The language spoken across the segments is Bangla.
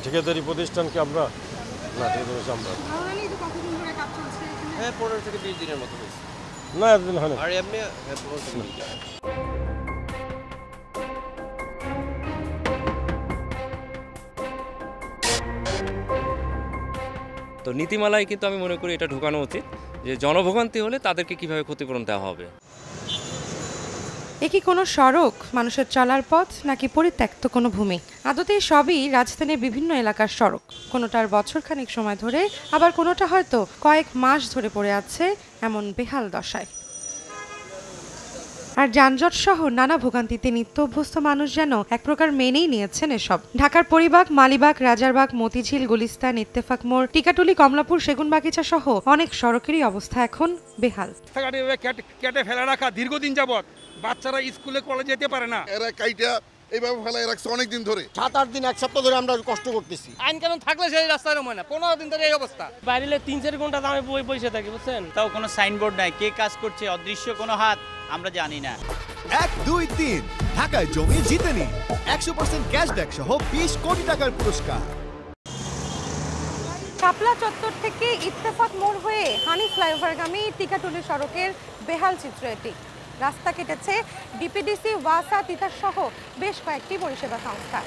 ঠিকাদারি প্রতিষ্ঠানকে আমরা না হ্যাঁ 15 থেকে 20 দিনের মতো হয়েছে। না এতদিন হয় না। আর এমনি 15 থেকে 20 দিন। তো নীতিমালায় কিন্তু আমি মনে করি এটা ঢোকানো উচিত যে জনভোগান্তি হলে তাদেরকে কিভাবে ক্ষতিপূরণ দেওয়া হবে। এ কি কোনো সড়ক, মানুষের চলার পথ, নাকি পরিত্যক্ত কোনো ভূমি? আদতে সবই রাজধানীর বিভিন্ন এলাকার সড়ক। কোনোটার বছরখানেক সময় ধরে, আবার কোনোটা হয়তো কয়েক মাস ধরে পড়ে আছে এমন বেহাল দশায়। আর যানজট সহ নানা ভোগান্তিতে নিত্য অভ্যস্ত মানুষ যেন এক প্রকার মেনেই নিয়েছেন এসব। ঢাকার পরিবাগ, মালিবাগ, রাজারবাগ, মতিঝিল, গুলিস্তান, ইত্তেফাক মোড়, টিকাটুলি, কমলাপুর, সেগুনবাগিচা সহ অনেক সড়কেরই অবস্থা এখন বেহাল। কেটে ফেলে রাখা দীর্ঘদিন যাবত বাচ্চারা স্কুলে কলেজে যেতে পারে না। এরা কাইটা এইভাবে ফেলায় রাখছে অনেকদিন ধরে। 7-8 দিন, এক সপ্তাহ ধরে আমরা কষ্ট করতেছি। আইন কানুন থাকলে সেই রাস্তার হয় না। 15 দিন ধরে এই অবস্থা। বাইরে 3-4 ঘন্টা দামে বসে থাকি, বুঝছেন? তাও কোনো সাইনবোর্ড নাই, কে কাজ করছে, অদৃশ্য কোনো হাত আমরা জানি না। 1, 2, 3 ঢাকায় জমি জিতে নিন 100% ক্যাশব্যাক সহ 20 কোটি টাকার পুরস্কার। শাপলা চত্বর থেকে ইত্তেফাক মোড় হয়ে হানি ফ্লাইওভারগামী টিকাটুলি সড়কের বেহাল চিত্র এটি। রাস্তা কেটেছে ডিপিডিসি, ওয়াসা, তিতাস সহ বেশ কয়েকটি পরিষেবা সংস্থা।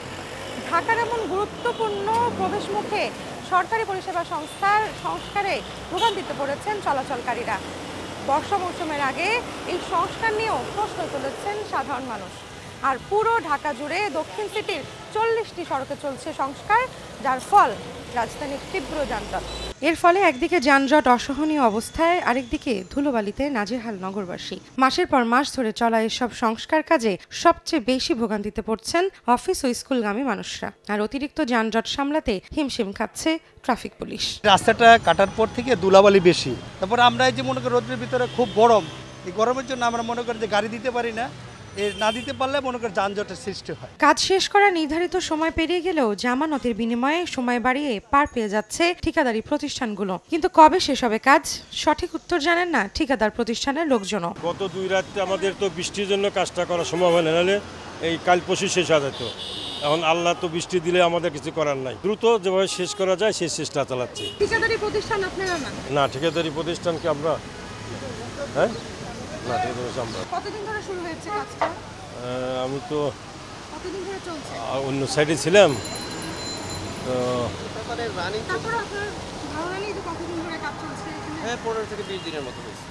ঢাকার এমন গুরুত্বপূর্ণ প্রবেশমুখে সরকারি পরিষেবা সংস্থার সংস্কারে ভোগান্তিতে পড়েছেন চলাচলকারীরা। বর্ষা মৌসুমের আগে এই সংস্কার নিয়েও প্রশ্ন তুলেছেন সাধারণ মানুষ। আর পুরো ঢাকা জুড়ে দক্ষিণ সিটির 40টি সড়কে চলছে সংস্কার, যার ফল রাজধানীর তীব্র যানজট। এর ফলে একদিকে যানজট অসহনীয় অবস্থায়, আরেকদিকে ধুলোবালিতে নাজেহাল নগরবাসী। মাসের পর মাস ধরে চলা এসব সংস্কার কাজে সবচেয়ে বেশি ভোগান্তিতে পড়ছেন অফিস ও স্কুলগামী মানুষরা। আর অতিরিক্ত যানজট সামলাতে হিমশিম খাচ্ছে ট্রাফিক পুলিশ। রাস্তাটা কাটার পর থেকে ধুলাবালি বেশি। তারপর আমরা এই যে মনে করি রোদের ভিতরে খুব গরম, এই গরমের জন্য আমরা মনে করি যে গাড়ি দিতে পারি না, না দিতে পারলে মনে করি যানজটের সৃষ্টি হয়। কাজ শেষ করার নির্ধারিত সময় পেরিয়ে গেলেও জামানতের বিনিময়ে সময় বাড়িয়ে পার পেয়ে যাচ্ছে ঠিকাদারি প্রতিষ্ঠানগুলো। কিন্তু কবে শেষ হবে কাজ, সঠিক উত্তর জানেন না ঠিকাদার প্রতিষ্ঠানের লোকজনও। গত 2 রাতে আমাদের তো বৃষ্টির জন্য কাজটা করা সম্ভব হয় না, নাহলে এই কাল পরশু শেষ হয়ে যেত। এখন আল্লাহ তো বৃষ্টি দিলে আমাদের কিছু করার নাই, দ্রুত যেভাবে শেষ করা যায় সেই চেষ্টা চালাচ্ছি। ঠিকাদারি প্রতিষ্ঠান আপনারা না, ঠিকাদারি প্রতিষ্ঠানকে আমরা হ্যাঁ না ঠিকাদারি আমরা। কতদিন ধরে শুরু হয়েছে কাজটা? আমি তো কতদিন ধরে চলছে? অন্য সাইডে ছিলাম তো। তারপরে আপনার ধারণা নেই যে কতদিন ধরে কাজ চলছে এখানে? হ্যাঁ 15 থেকে 20 দিনের মতো হয়েছে।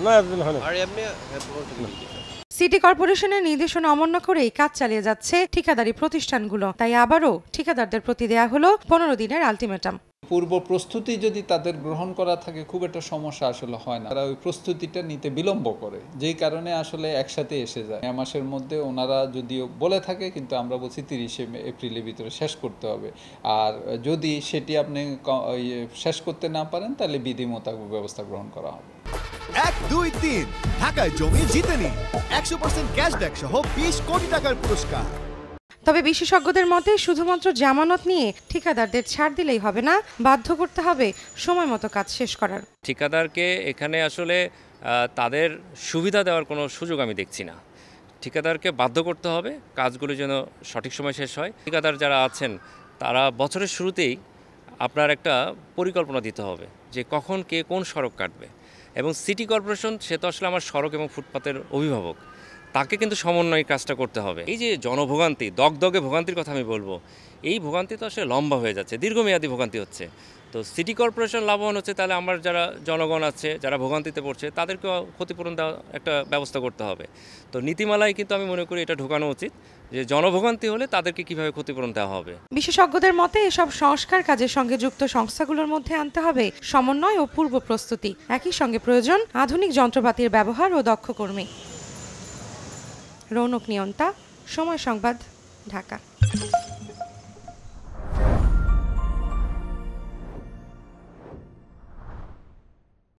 না এতদিন হয় না। আর এমনি 15 থেকে 20 দিন। সিটি কর্পোরেশনের নির্দেশনা অমান্য করেই কাজ চালিয়ে যাচ্ছে ঠিকাদারি প্রতিষ্ঠানগুলো। তাই আবারও ঠিকাদারদের প্রতি দেয়া হলো 15 দিনের আলটিমেটাম। পূর্ব প্রস্তুতি যদি তাদের গ্রহণ করা থাকে খুব একটা সমস্যা আসলে হয় না। তারা ওই প্রস্তুতিটা নিতে বিলম্ব করে, যেই কারণে আসলে একসাথে এসে যায়। মে মাসের মধ্যে ওনারা যদিও বলে থাকে, কিন্তু আমরা বলছি 30 এপ্রিলের ভিতরে শেষ করতে হবে। আর যদি সেটি আপনি শেষ করতে না পারেন তাহলে বিধি মোতাবেক ব্যবস্থা গ্রহণ করা হবে। 1, 2, 3 ঢাকায় জমি জিতে নিন 100% ক্যাশব্যাক সহ 20 কোটি টাকার পুরস্কার। তবে বিশেষজ্ঞদের মতে শুধুমাত্র জামানত নিয়ে ঠিকাদারদের ছাড় দিলেই হবে না, বাধ্য করতে হবে সময় মতো কাজ শেষ করার। ঠিকাদারকে এখানে আসলে তাদের সুবিধা দেওয়ার কোনো সুযোগ আমি দেখছি না। ঠিকাদারকে বাধ্য করতে হবে কাজগুলো যেন সঠিক সময় শেষ হয়। ঠিকাদার যারা আছেন তারা বছরের শুরুতেই আপনার একটা পরিকল্পনা দিতে হবে যে কখন কে কোন সড়ক কাটবে। এবং সিটি কর্পোরেশন সে তো আসলে আমার সড়ক এবং ফুটপাতের অভিভাবক, তাকে কিন্তু সমন্বয় কাজটা করতে হবে। এই যে জনভোগান্তি, দগদগে ভোগান্তির কথা আমি বলবো, এই ভোগান্তি তো আসলে লম্বা হয়ে যাচ্ছে, দীর্ঘমেয়াদী ভোগান্তি হচ্ছে। তো সিটি কর্পোরেশন লাভবান হচ্ছে, তাহলে আমার যারা জনগণ আছে যারা ভোগান্তিতে পড়ছে তাদেরকেও ক্ষতিপূরণ দেওয়া একটা ব্যবস্থা করতে হবে। তো নীতিমালায় কিন্তু আমি মনে করি এটা ঢোকানো উচিত যে জনভোগান্তি হলে তাদেরকে কিভাবে ক্ষতিপূরণ দেওয়া হবে। বিশেষজ্ঞদের মতে এসব সংস্কার কাজের সঙ্গে যুক্ত সংস্থাগুলোর মধ্যে আনতে হবে সমন্বয় ও পূর্ব প্রস্তুতি। একই সঙ্গে প্রয়োজন আধুনিক যন্ত্রপাতির ব্যবহার ও দক্ষ কর্মী। রৌনক নিয়ন্তা, সময় সংবাদ, ঢাকা।